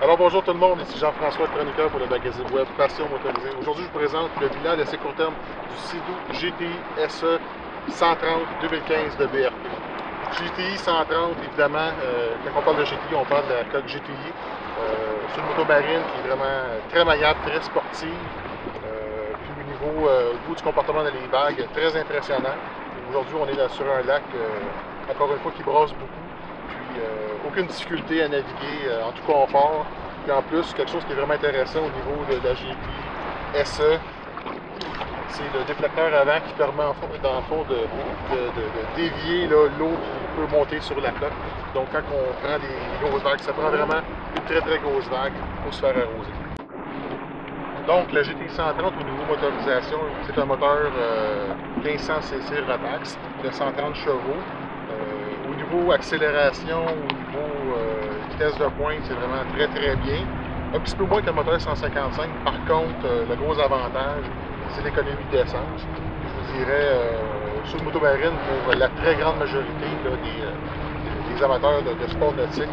Alors bonjour tout le monde, ici Jean-François, chroniqueur pour le magazine web Passion Motorisée. Aujourd'hui, je vous présente le bilan d'essai court terme du Sea-Doo GTI SE 130 2015 de BRP. GTI 130, évidemment, quand on parle de GTI, on parle de la coque GTI. C'est une moto marine qui est vraiment très maniable, très sportive. Puis au niveau du comportement de les vagues, très impressionnant. Aujourd'hui, on est là sur un lac, encore une fois, qui brasse beaucoup. Puis aucune difficulté à naviguer en tout confort. Puis en plus, quelque chose qui est vraiment intéressant au niveau de la GTI SE, c'est le déflecteur avant qui permet dans le fond de dévier l'eau qui peut monter sur la coque. Donc quand on prend des grosses vagues, ça prend vraiment une très très grosse vague pour se faire arroser. Donc la GTI 130 au niveau motorisation, c'est un moteur 1500 cc Rotax de 130 chevaux. Au niveau accélération, au niveau vitesse de pointe, c'est vraiment très très bien. Un petit peu moins que le moteur 155. Par contre, le gros avantage, c'est l'économie d'essence. Je vous dirais, sur une moto marine, pour la très grande majorité là, des amateurs de sport nautique,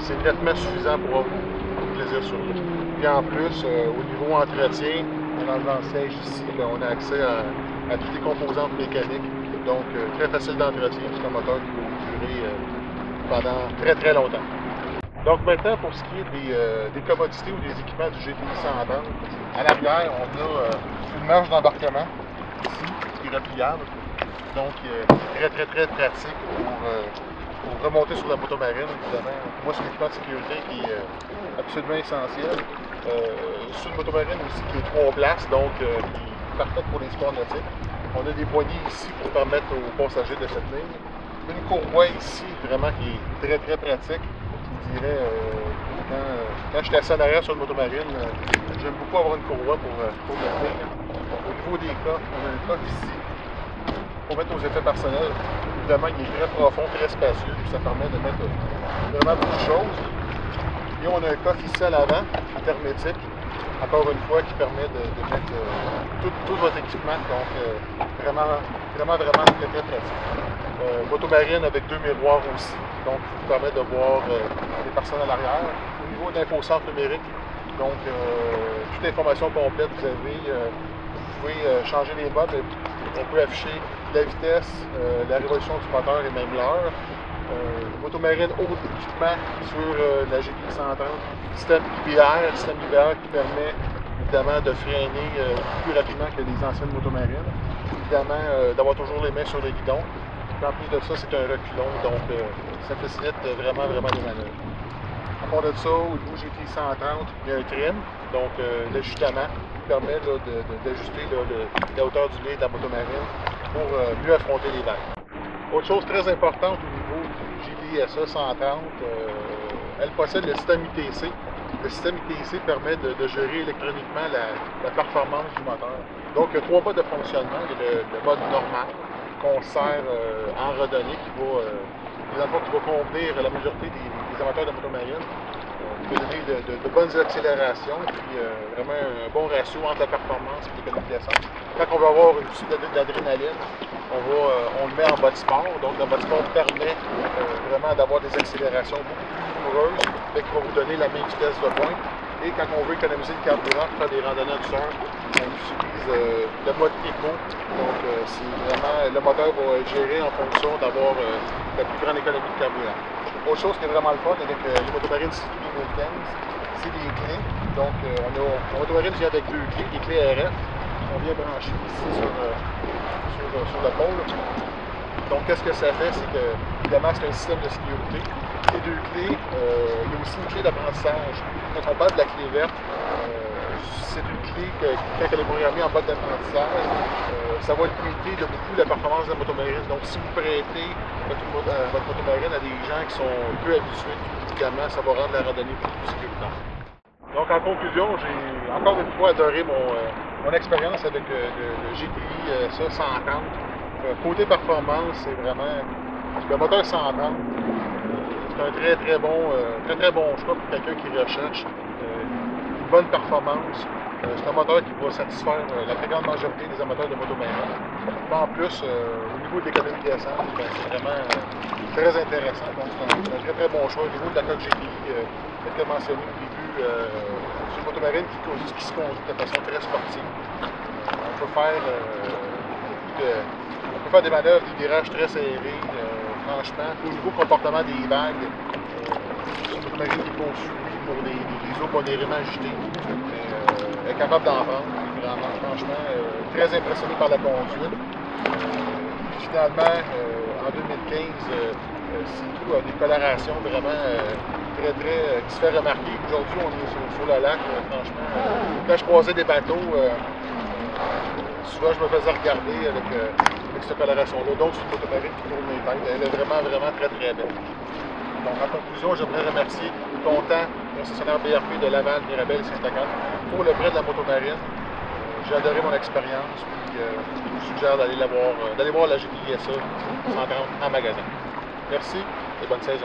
c'est nettement suffisant pour avoir beaucoup de plaisir sur l'eau. Puis en plus, au niveau entretien, dans le siège ici, là, on a accès à toutes les composantes mécaniques. Donc, très facile d'entretien. C'est un moteur qui va durer pendant très très longtemps. Donc maintenant, pour ce qui est des commodités ou des équipements du GTI 130, à l'arrière, on a une marge d'embarquement ici, qui est repliable. Donc, très très très pratique pour remonter sur la moto marine, évidemment. Moi, c'est un équipement de sécurité qui est absolument essentiel. Sur une moto marine aussi qui est 3 places, donc qui est parfaite pour les sports nautiques. On a des poignées ici pour permettre aux passagers de se tenir. Une courroie ici, vraiment, qui est très très pratique. Je dirais, quand j'étais assis en arrière sur une moto marine, j'aime beaucoup avoir une courroie pour me tenir. Au niveau des coffres, on a un coffre ici pour mettre nos effets personnels. Évidemment, il est très profond, très spacieux, puis ça permet de mettre vraiment beaucoup de choses. Et on a un coffre ici à l'avant, hermétique, encore une fois, qui permet de mettre tout votre équipement. Donc, vraiment très très pratique. Moto marine avec 2 miroirs aussi, donc qui vous permet de voir les personnes à l'arrière. Au niveau de l'infocentre numérique, donc toute l'information complète, vous pouvez changer les modes. On peut afficher la vitesse, la révolution du moteur et même l'heure. Moto marine haut équipement sur la GTI 130, système IBR qui permet évidemment de freiner plus rapidement que les anciennes motomarines. Évidemment, d'avoir toujours les mains sur le guidon. Puis en plus de ça, c'est un reculon, donc ça facilite vraiment les manœuvres. À part de ça, au niveau GTI 130, il y a un trim, donc l'ajustement qui permet d'ajuster la hauteur du nez de la motomarine pour mieux affronter les vagues. Autre chose très importante au niveau du GTI SE 130, elle possède le système ITC. Le système ITC permet de gérer électroniquement la performance du moteur. Donc, il y a 3 modes de fonctionnement. Il y a le mode normal, qu'on sert en redonnée, qui va convenir à la majorité des amateurs de motomarine. Qui va donner de bonnes accélérations, puis vraiment un bon ratio entre la performance et l'économie d'essence. Quand on veut avoir une petite d'adrénaline, on le met en mode sport. Donc, le mode sport permet vraiment d'avoir des accélérations beaucoup plus vigoureuses, qui va vous donner la même vitesse de pointe. Et quand on veut économiser le carburant pour faire des randonnées en douceur, on utilise le mode éco. Donc, c'est vraiment, le moteur va être géré en fonction d'avoir la plus grande économie de carburant. Autre chose qui est vraiment le fun avec les motomarines Sea-Doo 2015, c'est les clés. Donc, la motomarine vient avec 2 clés, des clés RF. On vient brancher ici sur le pôle. Donc, qu'est-ce que ça fait? C'est que, évidemment, c'est un système de sécurité. Ces 2 clés, il y a aussi une clé d'apprentissage. Quand on parle de la clé verte, c'est une clé que, quand elle est programmée en mode d'apprentissage, ça va limiter de beaucoup la performance de la motomarine. Donc, si vous prêtez votre motomarine à des gens qui sont peu habitués, évidemment, ça va rendre la randonnée beaucoup plus sécuritaire. Donc, en conclusion, j'ai encore une fois adoré mon expérience avec le GTI 130. Côté performance, c'est vraiment le moteur 130. C'est un très très bon choix pour quelqu'un qui recherche une bonne performance C'est un moteur qui va satisfaire la très grande majorité des amateurs de motomarine. En plus, au niveau de l'économie d'essence, ben, c'est vraiment très intéressant. Donc, c'est un très très bon choix. Au niveau de la coque GTI, comme mentionné au début, c'est une motomarine qui se conduit de façon très sportive. On peut faire des manœuvres, des virages très serrés. Franchement, au niveau comportement des vagues, c'est une motomarine qui est conçue pour des eaux modérément agitées. Elle est capable d'en prendre. Vraiment, franchement, très impressionné par la conduite. Finalement, en 2015, Sea-Doo a des colorations vraiment qui se fait remarquer. Aujourd'hui, on est sur le lac, franchement. Quand je croisais des bateaux, souvent je me faisais regarder avec cette coloration-là. Donc, c'est une motomarine qui tourne les têtes. Elle est vraiment, vraiment très, très belle. Donc, en conclusion, j'aimerais remercier Content, concessionnaire BRP de Laval, Mirabel et Saint-Agathe, pour le prêt de la motomarine. J'ai adoré mon expérience, puis je vous suggère d'aller voir la GTI SE 130 en magasin. Merci et bonne saison.